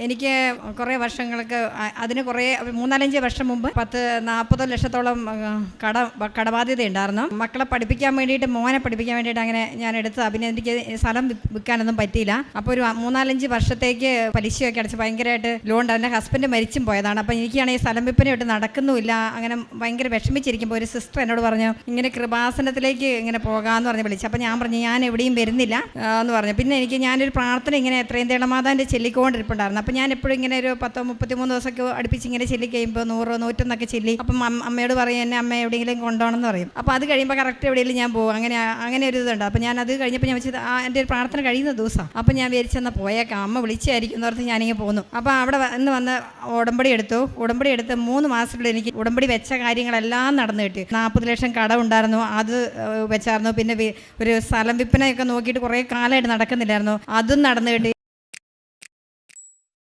എനിക്ക് കുറേ വർഷങ്ങൾക്ക് അതിന് കുറേ 3-4 വർഷം മുമ്പ് 40 ലക്ഷത്തോളം കടബാധ്യത ഉണ്ടായിരുന്നു. മക്കളെ പഠിപ്പിക്കാൻ വേണ്ടിയിട്ട്, മോനെ പഠിപ്പിക്കാൻ വേണ്ടിയിട്ട് അങ്ങനെ ഞാൻ എടുത്തതാണ്. പിന്നെ എനിക്ക് സ്ഥലം വിൽക്കാനൊന്നും പറ്റിയില്ല. അപ്പോൾ ഒരു 3-4 വർഷത്തേക്ക് പലിശയൊക്കെ അടച്ച് ഭയങ്കരമായിട്ട് ലോൺ ഉണ്ട്. എൻ്റെ ഹസ്ബൻഡ് മരിച്ചും പോയതാണ്. അപ്പോൾ എനിക്കാണെങ്കിൽ സ്ഥലം വിൽപ്പനയായിട്ട് നടക്കുന്നുമില്ല. അങ്ങനെ ഭയങ്കര വിഷമിച്ചിരിക്കുമ്പോൾ ഒരു സിസ്റ്റർ എന്നോട് പറഞ്ഞു, ഇങ്ങനെ കൃപാസനത്തിലേക്ക് ഇങ്ങനെ പോകാമെന്ന് പറഞ്ഞ് വിളിച്ചു. അപ്പോൾ ഞാൻ പറഞ്ഞു ഞാൻ എവിടെയും വരുന്നില്ല എന്ന് പറഞ്ഞു. പിന്നെ ഞാനൊരു പ്രാർത്ഥന ഇങ്ങനെ എത്രയും തേടമാതാൻ്റെ ചെല്ലിക്കൊണ്ടിരിപ്പുണ്ടായിരുന്നു. അപ്പോൾ ഞാൻ എപ്പോഴും ഇങ്ങനെ ഒരു 33 ദിവസമൊക്കെ അടുപ്പിച്ച് ഇങ്ങനെ ചെല്ലി കഴിയുമ്പോൾ 100-101 ചെല്ലി. അപ്പം അമ്മയോട് പറയും എന്നെ അമ്മ എവിടെയെങ്കിലും കൊണ്ടുപോകണമെന്ന് പറയും. അപ്പോൾ അത് കഴിയുമ്പോൾ കറക്റ്റ് എവിടെയെങ്കിലും ഞാൻ പോകും. അങ്ങനെ ഒരു ഇതുണ്ട്. അപ്പോൾ ഞാൻ അത് കഴിഞ്ഞപ്പോൾ ഞാൻ വെച്ചത് എൻ്റെ ഒരു പ്രാർത്ഥന കഴിയുന്ന ദിവസം. അപ്പോൾ ഞാൻ വിചാരിച്ചെന്നാൽ പോയേക്കാം, അമ്മ വിളിച്ചായിരിക്കും എന്നോർത്ത് ഞാനിങ്ങനെ പോന്നു. അപ്പോൾ അവിടെ വന്ന് ഉടമ്പടി എടുത്തു. 3 മാസത്തിനുള്ളിൽ എനിക്ക് ഉടമ്പടി വെച്ച കാര്യങ്ങളെല്ലാം നടന്നു കിട്ടി. 40 ലക്ഷം കടം ഉണ്ടായിരുന്നു, അത് വെച്ചായിരുന്നു. പിന്നെ ഒരു സ്ഥലം വിൽപ്പനയൊക്കെ നോക്കിയിട്ട് കുറേ കാലമായിട്ട് നടക്കുന്നില്ലായിരുന്നു, അതും നടന്നു കിട്ടി.